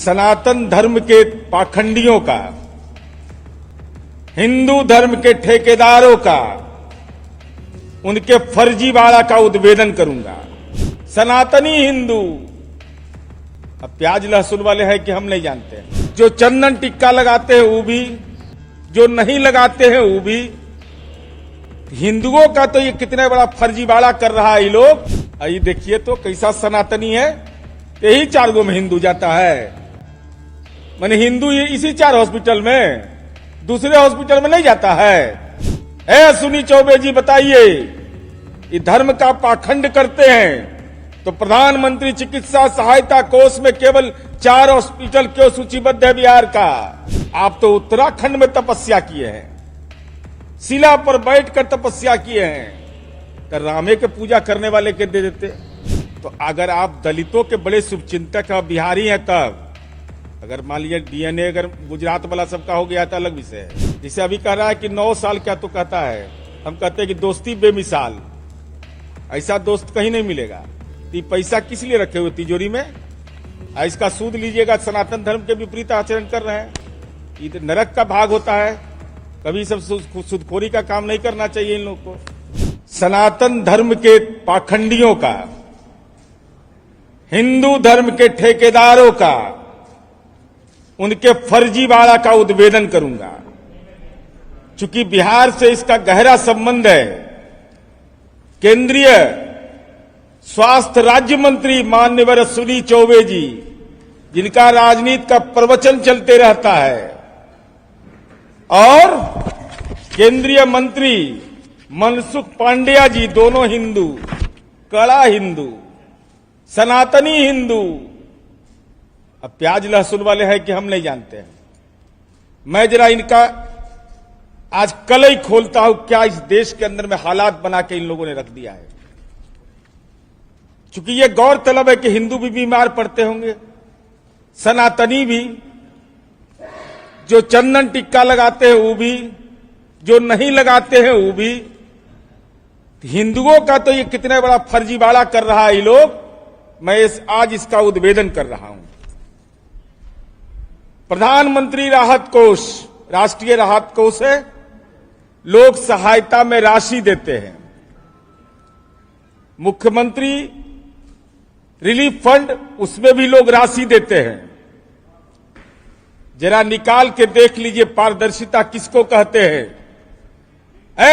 सनातन धर्म के पाखंडियों का, हिंदू धर्म के ठेकेदारों का, उनके फर्जीवाड़ा का उद्भेदन करूंगा। सनातनी हिंदू अब प्याज लहसुन वाले हैं कि हम नहीं जानते हैं। जो चंदन टिक्का लगाते हैं वो भी, जो नहीं लगाते हैं वो भी। हिंदुओं का तो ये कितना बड़ा फर्जीवाड़ा कर रहा है ये लोग। ये देखिए तो कैसा सनातनी है, यही 4 गो में हिंदू जाता है। माने हिंदू ये इसी 4 हॉस्पिटल में, दूसरे हॉस्पिटल में नहीं जाता है। सुनी चौबे जी बताइए, ये धर्म का पाखंड करते हैं तो प्रधानमंत्री चिकित्सा सहायता कोष में केवल 4 हॉस्पिटल क्यों सूचीबद्ध है बिहार का? आप तो उत्तराखंड में तपस्या किए हैं, शिला पर बैठकर तपस्या किए हैं, तो रामे के पूजा करने वाले के दे देते। तो अगर आप दलितों के बड़े शुभचिंतक और बिहारी हैं, तब अगर मान लीजिए डीएनए अगर गुजरात वाला सबका हो गया तो अलग विषय है। जिसे अभी कह रहा है कि 9 साल क्या तो कहता है, हम कहते हैं कि दोस्ती बेमिसाल, ऐसा दोस्त कहीं नहीं मिलेगा। तो पैसा किस लिए रखे हुए तिजोरी में? इसका सूद लीजिएगा, सनातन धर्म के विपरीत आचरण कर रहे हैं। ये तो नरक का भाग होता है, कभी सब सूदखोरी का काम नहीं करना चाहिए इन लोगों को। सनातन धर्म के पाखंडियों का, हिंदू धर्म के ठेकेदारों का, उनके फर्जीवाड़ा का उद्भेदन करूंगा। चूंकि बिहार से इसका गहरा संबंध है, केंद्रीय स्वास्थ्य राज्य मंत्री माननीय सुनी चौबे जी, जिनका राजनीति का प्रवचन चलते रहता है, और केंद्रीय मंत्री मनसुख पांडेय जी, दोनों हिंदू, कड़ा हिंदू, सनातनी हिंदू। अब प्याज लहसुन वाले हैं कि हम नहीं जानते हैं। मैं जरा इनका आज कल ही खोलता हूं, क्या इस देश के अंदर में हालात बना के इन लोगों ने रख दिया है। चूंकि ये गौरतलब है कि हिंदू भी बीमार पड़ते होंगे, सनातनी भी, जो चंदन टिक्का लगाते हैं वो भी, जो नहीं लगाते हैं वो भी। हिंदुओं का तो ये कितना बड़ा फर्जीवाड़ा कर रहा है ये लोग। मैं आज इसका उद्भेदन कर रहा हूं। प्रधानमंत्री राहत कोष, राष्ट्रीय राहत कोष है, लोग सहायता में राशि देते हैं। मुख्यमंत्री रिलीफ फंड, उसमें भी लोग राशि देते हैं। जरा निकाल के देख लीजिए पारदर्शिता किसको कहते हैं।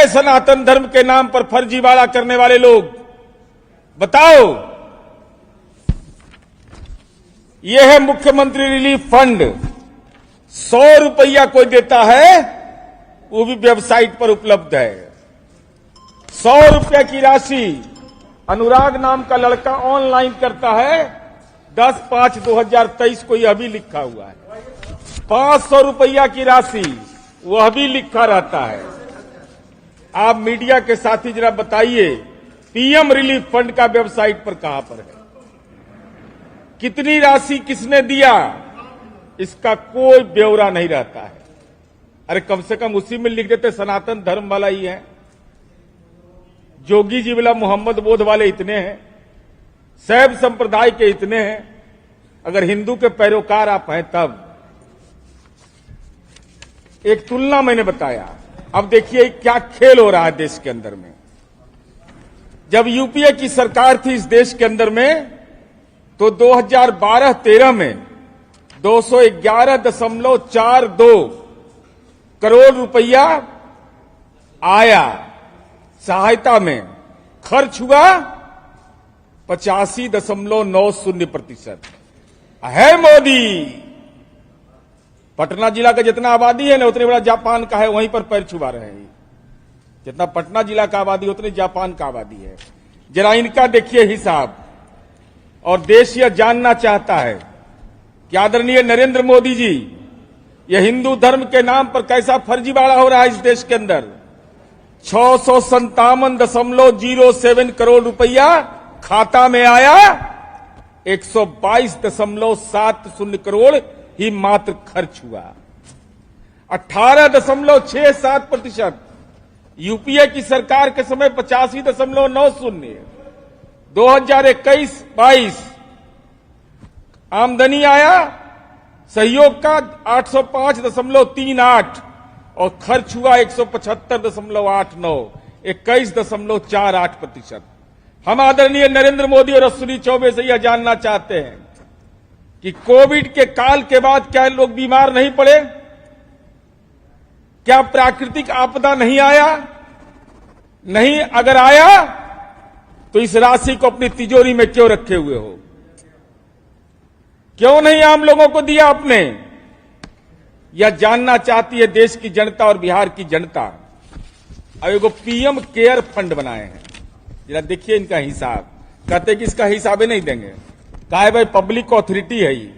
सनातन धर्म के नाम पर फर्जीवाड़ा करने वाले लोग, बताओ। यह है मुख्यमंत्री रिलीफ फंड। 100 रुपया कोई देता है, वो भी वेबसाइट पर उपलब्ध है। 100 रुपया की राशि अनुराग नाम का लड़का ऑनलाइन करता है। 10/5/2023 को यह भी लिखा हुआ है। 500 रुपया की राशि, वह भी लिखा रहता है। आप मीडिया के साथी जरा बताइए, पीएम रिलीफ फंड का वेबसाइट पर कहां पर है? कितनी राशि किसने दिया, इसका कोई ब्यौरा नहीं रहता है। अरे कम से कम उसी में लिख देते सनातन धर्म वाला ही है। जोगी जी वाला मोहम्मद बोध वाले इतने हैं, शैव संप्रदाय के इतने हैं। अगर हिंदू के पैरोकार आप हैं तब। एक तुलना मैंने बताया। अब देखिए क्या खेल हो रहा है देश के अंदर में। जब यूपीए की सरकार थी इस देश के अंदर में, तो 2012-13 में 211.42 करोड़ रुपया आया सहायता में, खर्च हुआ 85.90%। है मोदी। पटना जिला का जितना आबादी है ना, उतने बड़ा जापान का है, वहीं पर पैर छुपा रहे हैं। जितना पटना जिला का आबादी उतनी जापान का आबादी है। जरा इनका देखिए हिसाब। और देश यह जानना चाहता है कि आदरणीय नरेंद्र मोदी जी, यह हिंदू धर्म के नाम पर कैसा फर्जीवाड़ा हो रहा है इस देश के अंदर। 657.07 करोड़ रुपया खाता में आया, 122.70 करोड़ ही मात्र खर्च हुआ। 18.67%। यूपीए की सरकार के समय 85.90। 2021-22 आमदनी आया सहयोग का 805.38 और खर्च हुआ 175.89, 21.48%। हम आदरणीय नरेंद्र मोदी और अश्विनी चौबे से यह जानना चाहते हैं कि कोविड के काल के बाद क्या लोग बीमार नहीं पड़े? क्या प्राकृतिक आपदा नहीं आया? नहीं, अगर आया तो इस राशि को अपनी तिजोरी में क्यों रखे हुए हो? क्यों नहीं आम लोगों को दिया आपने? यह जानना चाहती है देश की जनता और बिहार की जनता। अब एगो पीएम केयर फंड बनाए हैं, जरा देखिए इनका हिसाब। कहते कि इसका हिसाब ही नहीं देंगे। कहा है भाई पब्लिक ऑथोरिटी है, ये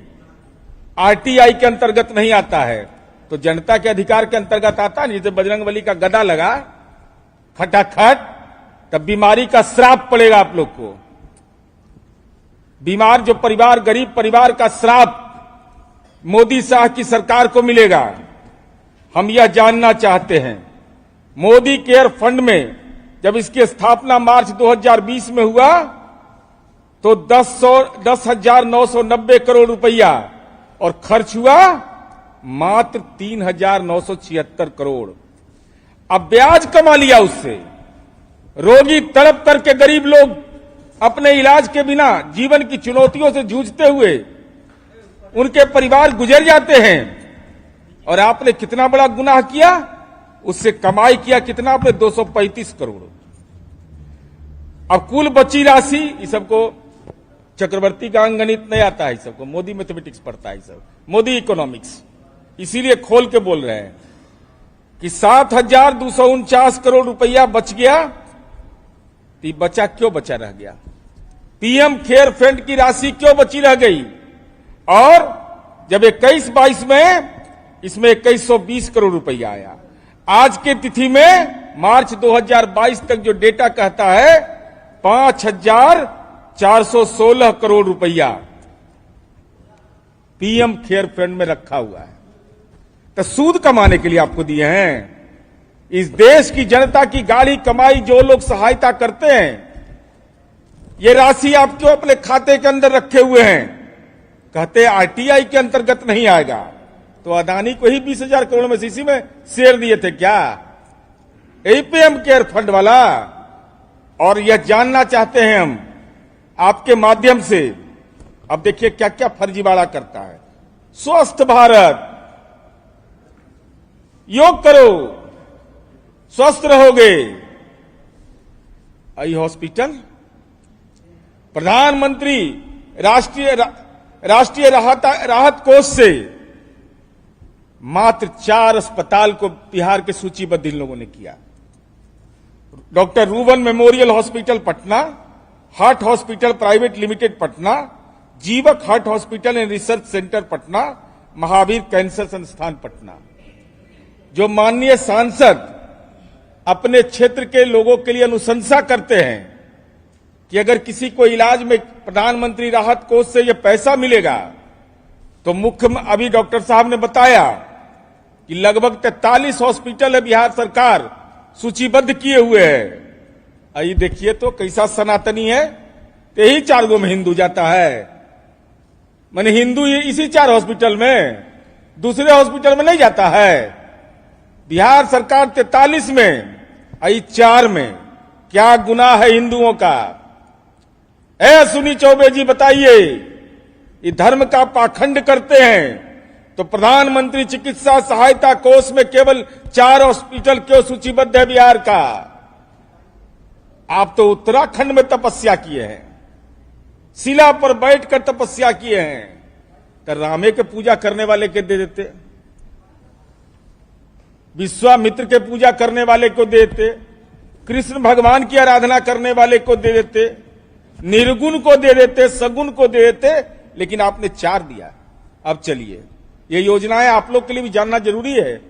आरटीआई के अंतर्गत नहीं आता है, तो जनता के अधिकार के अंतर्गत आता है। जैसे बजरंगबली का गदा लगा खटाखट, तब बीमारी का श्राप पड़ेगा आप लोग को। बीमार जो परिवार, गरीब परिवार का श्राप मोदी शाह की सरकार को मिलेगा। हम यह जानना चाहते हैं, मोदी केयर फंड में जब इसकी स्थापना मार्च 2020 में हुआ तो 10,990 करोड़ रुपया और खर्च हुआ मात्र 3,976 करोड़। अब ब्याज कमा लिया उससे। रोगी तड़प करके, गरीब लोग अपने इलाज के बिना जीवन की चुनौतियों से जूझते हुए उनके परिवार गुजर जाते हैं। और आपने कितना बड़ा गुनाह किया, उससे कमाई किया कितना आपने? 235 करोड़। अब कुल बची राशि, इस सबको चक्रवर्ती का अंगणित नहीं आता है, सबको मोदी मैथमेटिक्स पढ़ता है, सब मोदी इकोनॉमिक्स, इसीलिए खोल के बोल रहे हैं कि 7,249 करोड़ रुपया बच गया। तो बचा क्यों बचा रह गया? पीएम केयर फंड की राशि क्यों बची रह गई? और जब 21-22 में इसमें 2120 करोड़ रुपया आया। आज के तिथि में मार्च 2022 तक जो डेटा कहता है 5,416 करोड़ रुपया पीएम केयर फंड में रखा हुआ है। तो सूद कमाने के लिए आपको दिए हैं। इस देश की जनता की गाड़ी कमाई जो लोग सहायता करते हैं, ये राशि आप क्यों अपने खाते के अंदर रखे हुए हैं? कहते आरटीआई के अंतर्गत नहीं आएगा। तो अदानी को ही 20,000 करोड़ में सीसी में शेयर दिए थे क्या? यही पीएम केयर फंड वाला। और यह जानना चाहते हैं हम आपके माध्यम से। अब देखिए क्या क्या फर्जीवाड़ा करता है। स्वस्थ भारत, योग करो स्वस्थ रहोगे। आई हॉस्पिटल, प्रधानमंत्री राष्ट्रीय राहत कोष से मात्र 4 अस्पताल को बिहार के सूचीबद्ध इन लोगों ने किया। Doctor Ruban memorial hospital Patna, heart hospital private limited Patna, Jeevak heart hospital and research centre Patna, Mahavir cancer Sansthan Patna. जो माननीय सांसद अपने क्षेत्र के लोगों के लिए अनुशंसा करते हैं कि अगर किसी को इलाज में प्रधानमंत्री राहत कोष से यह पैसा मिलेगा, तो अभी डॉक्टर साहब ने बताया कि लगभग 43 हॉस्पिटल है बिहार सरकार सूचीबद्ध किए हुए है। आइए देखिए तो कैसा सनातनी है। तो यही 4 गो में हिंदू जाता है। माने हिंदू ये इसी 4 हॉस्पिटल में, दूसरे हॉस्पिटल में नहीं जाता है। बिहार सरकार 43 में, आई 4 में। क्या गुनाह है हिंदुओं का? अश्विनी चौबे जी बताइए, ये धर्म का पाखंड करते हैं तो प्रधानमंत्री चिकित्सा सहायता कोष में केवल 4 हॉस्पिटल क्यों सूचीबद्ध है बिहार का? आप तो उत्तराखंड में तपस्या किए हैं, शिला पर बैठकर तपस्या किए हैं। तो रामे के पूजा करने वाले के दे देते, विश्वामित्र के पूजा करने वाले को दे देते, कृष्ण भगवान की आराधना करने वाले को दे देते, निर्गुण को दे देते, सगुण को दे देते, लेकिन आपने 4 दिया। अब चलिए, ये योजनाएं आप लोग के लिए भी जानना जरूरी है।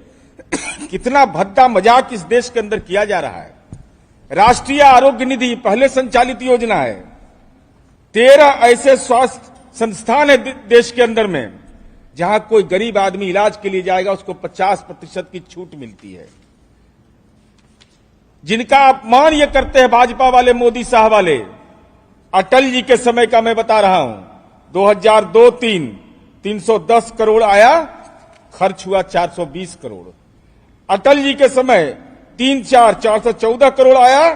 कितना भद्दा मजाक इस देश के अंदर किया जा रहा है। राष्ट्रीय आरोग्य निधि पहले संचालित योजना है। 13 ऐसे स्वास्थ्य संस्थान है देश के अंदर में जहां कोई गरीब आदमी इलाज के लिए जाएगा उसको 50% की छूट मिलती है। जिनका अपमान ये करते हैं भाजपा वाले, मोदी शाह वाले, अटल जी के समय का मैं बता रहा हूं, 2002-3 310 करोड़ आया, खर्च हुआ 420 करोड़। अटल जी के समय 414 करोड़ आया,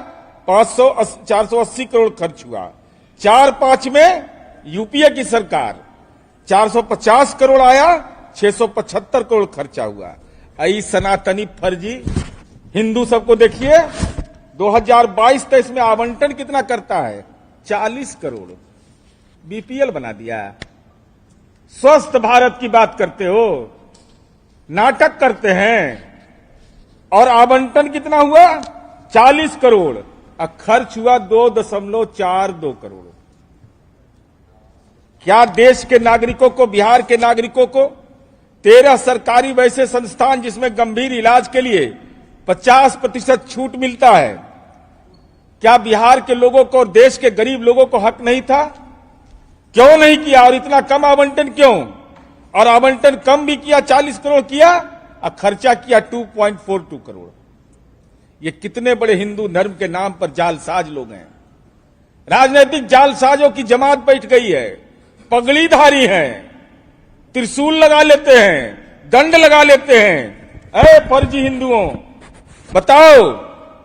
480 करोड़ खर्च हुआ। 4-5 में यूपीए की सरकार 450 करोड़ आया, 675 करोड़ खर्चा हुआ। आई सनातनी फर्जी हिंदू सबको देखिए 2022-23 में आवंटन कितना करता है, 40 करोड़। बीपीएल बना दिया। स्वस्थ भारत की बात करते हो, नाटक करते हैं। और आवंटन कितना हुआ, 40 करोड़। और खर्च हुआ 2.42 करोड़। क्या देश के नागरिकों को, बिहार के नागरिकों को 13 सरकारी वैसे संस्थान जिसमें गंभीर इलाज के लिए 50% छूट मिलता है, क्या बिहार के लोगों को और देश के गरीब लोगों को हक नहीं था? क्यों नहीं किया? और इतना कम आवंटन क्यों? और आवंटन कम भी किया, 40 करोड़ किया, और खर्चा किया 2.42 करोड़। ये कितने बड़े हिंदू धर्म के नाम पर जालसाज लोग हैं। राजनीतिक जालसाजों की जमात बैठ गई है। पगड़ीधारी हैं, त्रिशूल लगा लेते हैं, दंड लगा लेते हैं। अरे फर्जी हिंदुओं, बताओ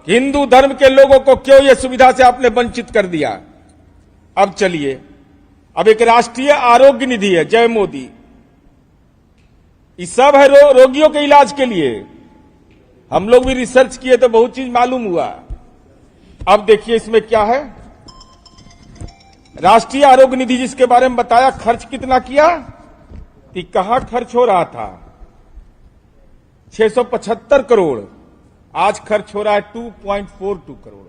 कि हिंदू धर्म के लोगों को क्यों ये सुविधा से आपने वंचित कर दिया? अब चलिए, अब एक राष्ट्रीय आरोग्य निधि है, जय मोदी। ये सब है रोगियों के इलाज के लिए। हम लोग भी रिसर्च किए तो बहुत चीज मालूम हुआ। अब देखिए इसमें क्या है। राष्ट्रीय आरोग्य निधि जिसके बारे में बताया, खर्च कितना किया कि कहां खर्च हो रहा था, 675 करोड़। आज खर्च हो रहा है 2.42 करोड़।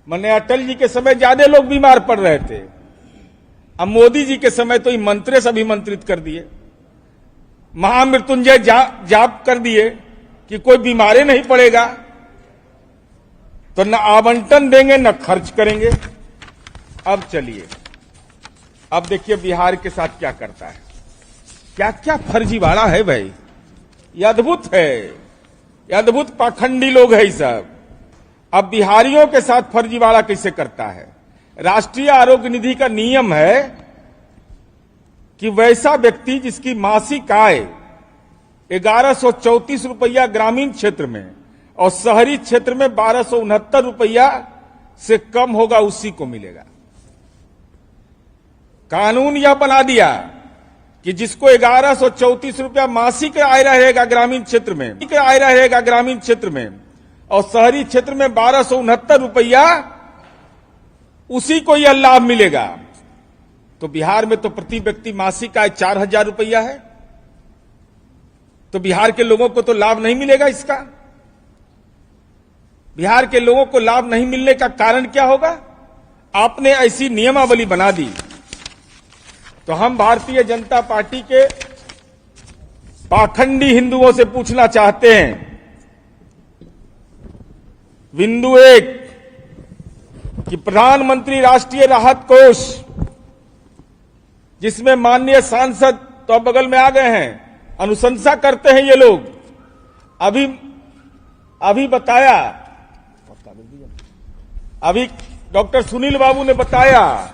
मैंने अटल जी के समय ज्यादा लोग बीमार पड़ रहे थे। अब मोदी जी के समय तो ये मंत्री से अभिमंत्रित कर दिए, महामृत्युंजय जाप कर दिए कि कोई बीमारी नहीं पड़ेगा। तो न आवंटन देंगे न खर्च करेंगे। अब चलिए, अब देखिए बिहार के साथ क्या करता है। क्या क्या फर्जीवाड़ा है भाई, ये अद्भुत है। ये अद्भुत पाखंडी लोग हैं सब। अब बिहारियों के साथ फर्जीवाड़ा कैसे करता है। राष्ट्रीय आरोग्य निधि का नियम है कि वैसा व्यक्ति जिसकी मासिक आय 1134 रुपया ग्रामीण क्षेत्र में और शहरी क्षेत्र में 1269 रुपया से कम होगा, उसी को मिलेगा। कानून यह बना दिया कि जिसको 1134 रुपया मासिक आय रहेगा ग्रामीण क्षेत्र में, आय रहेगा ग्रामीण क्षेत्र में, और शहरी क्षेत्र में 1269 रुपया, उसी को यह लाभ मिलेगा। तो बिहार में तो प्रति व्यक्ति मासिक आय 4000 रुपया है। तो बिहार के लोगों को तो लाभ नहीं मिलेगा इसका। बिहार के लोगों को लाभ नहीं मिलने का कारण क्या होगा? आपने ऐसी नियमावली बना दी। तो हम भारतीय जनता पार्टी के पाखंडी हिंदुओं से पूछना चाहते हैं। बिंदु 1 कि प्रधानमंत्री राष्ट्रीय राहत कोष, जिसमें माननीय सांसद तो अब बगल में आ गए हैं, अनुशंसा करते हैं ये लोग। अभी बताया, अभी डॉक्टर सुनील बाबू ने बताया,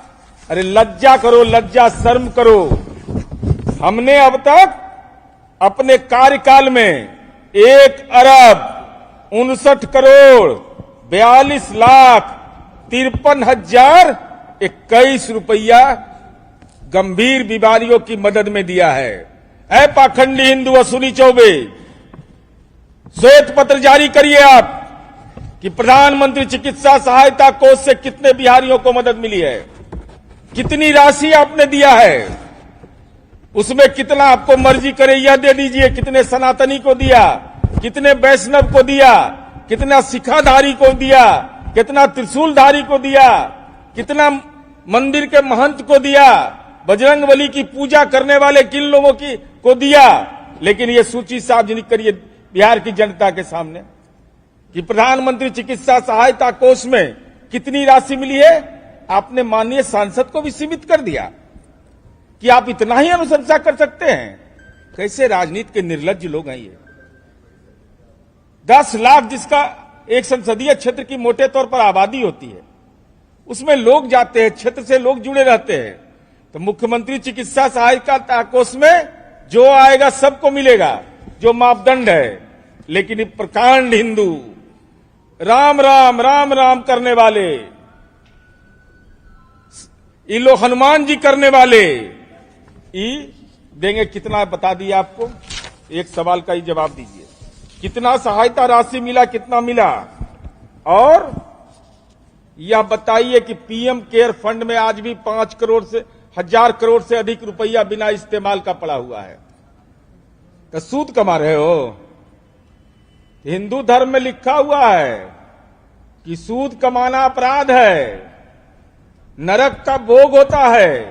अरे लज्जा करो, लज्जा शर्म करो। हमने अब तक अपने कार्यकाल में 1,62,42,53,021 रुपया गंभीर बीमारियों की मदद में दिया है। ऐ पाखंडी हिंदू असुली चौबे, श्वेत पत्र जारी करिए आप कि प्रधानमंत्री चिकित्सा सहायता कोष से कितने बिहारियों को मदद मिली है, कितनी राशि आपने दिया है, उसमें कितना आपको मर्जी करे यह दे दीजिए। कितने सनातनी को दिया, कितने वैष्णव को दिया, कितना सिखाधारी को दिया, कितना त्रिशूलधारी को दिया, कितना मंदिर के महंत को दिया, बजरंगबली की पूजा करने वाले किन लोगों को दिया। लेकिन ये सूची सार्वजनिक करिए बिहार की जनता के सामने कि प्रधानमंत्री चिकित्सा सहायता कोष में कितनी राशि मिली है। आपने माननीय सांसद को भी सीमित कर दिया कि आप इतना ही अनुशंसा कर सकते हैं। कैसे राजनीति के निर्लज्ज लोग हैं ये। 10 लाख जिसका एक संसदीय क्षेत्र की मोटे तौर पर आबादी होती है, उसमें लोग जाते हैं, क्षेत्र से लोग जुड़े रहते हैं। तो मुख्यमंत्री चिकित्सा सहायता कोष में जो आएगा सबको मिलेगा, जो मापदंड है। लेकिन ये प्रकांड हिंदू, राम राम राम राम करने वाले, ये लोग हनुमान जी करने वाले, ये देंगे कितना बता दिया आपको। एक सवाल का ही जवाब दीजिए, कितना सहायता राशि मिला, कितना मिला। और यह बताइए कि पीएम केयर फंड में आज भी 5 करोड़ से 1000 करोड़ से अधिक रुपया बिना इस्तेमाल का पड़ा हुआ है। तो सूद कमा रहे हो। हिंदू धर्म में लिखा हुआ है कि सूद कमाना अपराध है, नरक का भोग होता है।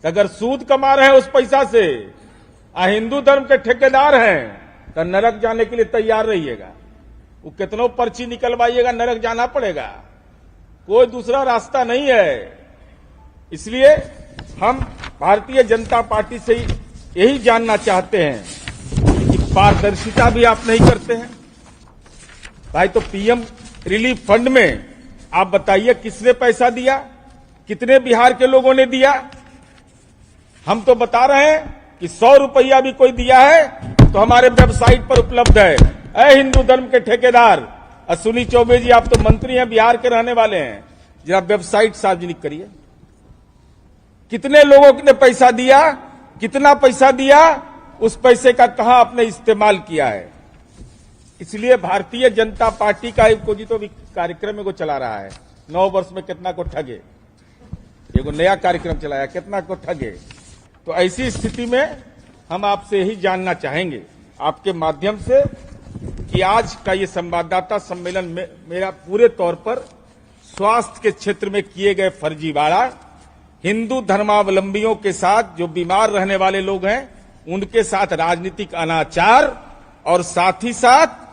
तो अगर सूद कमा रहे हैं उस पैसा से, हिंदू धर्म के ठेकेदार हैं, तो नरक जाने के लिए तैयार रहिएगा। वो कितनों पर्ची निकलवाइएगा, नरक जाना पड़ेगा, कोई दूसरा रास्ता नहीं है। इसलिए हम भारतीय जनता पार्टी से यही जानना चाहते हैं कि पारदर्शिता भी आप नहीं करते हैं भाई। तो पीएम रिलीफ फंड में आप बताइए किसने पैसा दिया, कितने बिहार के लोगों ने दिया। हम तो बता रहे हैं कि 100 रुपया भी कोई दिया है तो हमारे वेबसाइट पर उपलब्ध है। ऐ हिंदू धर्म के ठेकेदार अश्विनी चौबे जी, आप तो मंत्री हैं, बिहार के रहने वाले हैं, जरा वेबसाइट सार्वजनिक करिए, कितने लोगों ने पैसा दिया, कितना पैसा दिया, उस पैसे का कहां आपने इस्तेमाल किया है। इसलिए भारतीय जनता पार्टी का एक तो कार्यक्रम को चला रहा है, 9 वर्ष में कितना को ठगे, एगो नया कार्यक्रम चलाया, कितना को ठगे। तो ऐसी स्थिति में हम आपसे यही जानना चाहेंगे आपके माध्यम से कि आज का ये संवाददाता सम्मेलन में मेरा पूरे तौर पर स्वास्थ्य के क्षेत्र में किए गए फर्जीवाड़ा, हिंदू धर्मावलंबियों के साथ जो बीमार रहने वाले लोग हैं उनके साथ राजनीतिक अनाचार, और साथ ही साथ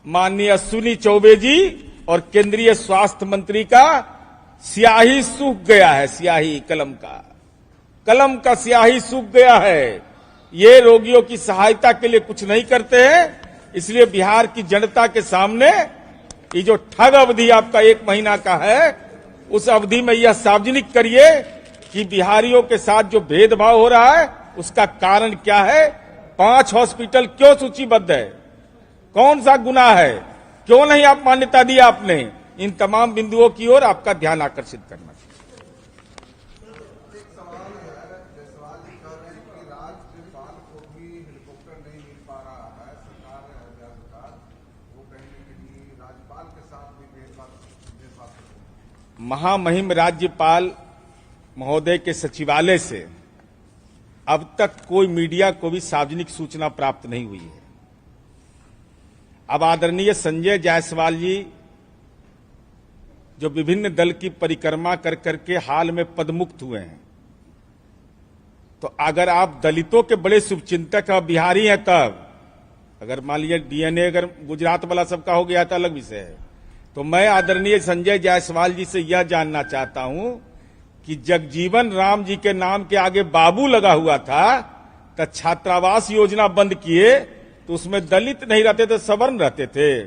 माननीय अश्विनी चौबे जी और केंद्रीय स्वास्थ्य मंत्री का स्याही सूख गया है, स्याही कलम का स्याही सूख गया है। ये रोगियों की सहायता के लिए कुछ नहीं करते हैं। इसलिए बिहार की जनता के सामने ये जो ठग अवधि आपका 1 महीना का है, उस अवधि में यह सार्वजनिक करिए कि बिहारियों के साथ जो भेदभाव हो रहा है उसका कारण क्या है। 5 हॉस्पिटल क्यों सूचीबद्ध है, कौन सा गुनाह है, क्यों नहीं आप मान्यता दी आपने। इन तमाम बिंदुओं की ओर आपका ध्यान आकर्षित करना। महामहिम राज्यपाल महोदय के सचिवालय से अब तक कोई मीडिया को भी सार्वजनिक सूचना प्राप्त नहीं हुई है। अब आदरणीय संजय जायसवाल जी जो विभिन्न दल की परिक्रमा कर करके हाल में पदमुक्त हुए हैं, तो अगर आप दलितों के बड़े शुभचिंतक और बिहारी हैं, तब अगर मान लीजिए डीएनए अगर गुजरात वाला सबका हो गया था अलग विषय है, तो मैं आदरणीय संजय जायसवाल जी से यह जानना चाहता हूं कि जगजीवन राम जी के नाम के आगे बाबू लगा हुआ था, तो छात्रावास योजना बंद किए तो उसमें दलित नहीं रहते थे, सवर्ण रहते थे।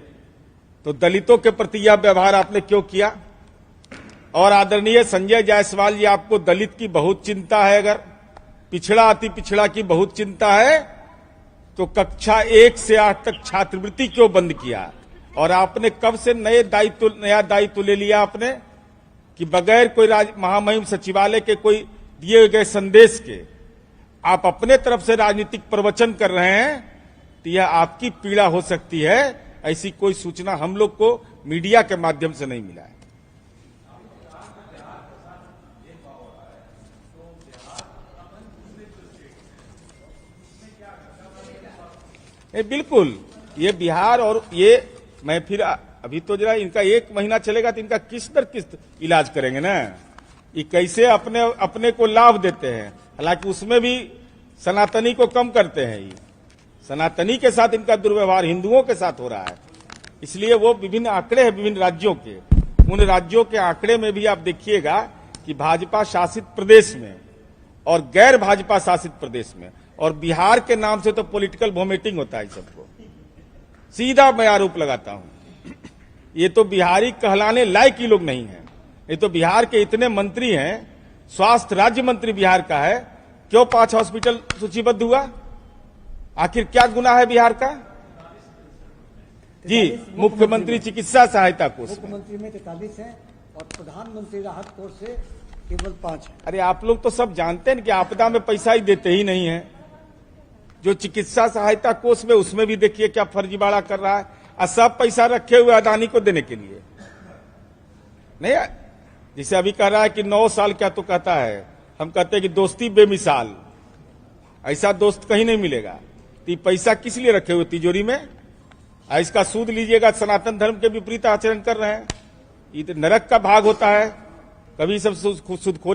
तो दलितों के प्रति यह व्यवहार आपने क्यों किया। और आदरणीय संजय जायसवाल जी, आपको दलित की बहुत चिंता है, अगर पिछड़ा अति पिछड़ा की बहुत चिंता है, तो कक्षा 1 से 8 तक छात्रवृत्ति क्यों बंद किया। और आपने कब से नया दायित्व ले लिया आपने कि बगैर कोई महामहिम सचिवालय के कोई दिए गए संदेश के आप अपने तरफ से राजनीतिक प्रवचन कर रहे हैं, तो यह आपकी पीड़ा हो सकती है। ऐसी कोई सूचना हम लोग को मीडिया के माध्यम से नहीं मिला है। बिल्कुल, ये बिहार और ये मैं फिर अभी तो जरा इनका 1 महीना चलेगा तो इनका किस्त दर किस्त इलाज करेंगे ना। ये कैसे अपने को लाभ देते हैं, हालांकि उसमें भी सनातनी को कम करते हैं। ये सनातनी के साथ इनका दुर्व्यवहार हिंदुओं के साथ हो रहा है। इसलिए वो विभिन्न आंकड़े हैं विभिन्न राज्यों के, उन राज्यों के आंकड़े में भी आप देखिएगा कि भाजपा शासित प्रदेश में और गैर भाजपा शासित प्रदेश में और बिहार के नाम से तो पॉलिटिकल वोमिटिंग होता है। सबको सीधा मैं आरोप लगाता हूं, ये तो बिहारी कहलाने लायक ही लोग नहीं हैं। ये तो बिहार के इतने मंत्री हैं स्वास्थ्य राज्य मंत्री बिहार का है, क्यों 5 हॉस्पिटल सूचीबद्ध हुआ? आखिर क्या गुनाह है बिहार का? जी, मुख्यमंत्री चिकित्सा सहायता कोष में मुख्यमंत्री में 43 है और प्रधानमंत्री राहत कोष से केवल 5 है। अरे आप लोग तो सब जानते हैं कि आपदा में पैसा ही देते ही नहीं है। जो चिकित्सा सहायता कोष में, उसमें भी देखिए क्या फर्जीवाड़ा कर रहा है, और सब पैसा रखे हुए अदानी को देने के लिए। नहीं, जिसे अभी कह रहा है कि 9 साल क्या तो कहता है, हम कहते हैं कि दोस्ती बेमिसाल, ऐसा दोस्त कहीं नहीं मिलेगा। तो ये पैसा किस लिए रखे हुए तिजोरी में? इसका सूद लीजिएगा, सनातन धर्म के विपरीत आचरण कर रहे हैं। ये तो नरक का भाग होता है। कभी सब सूदखोरी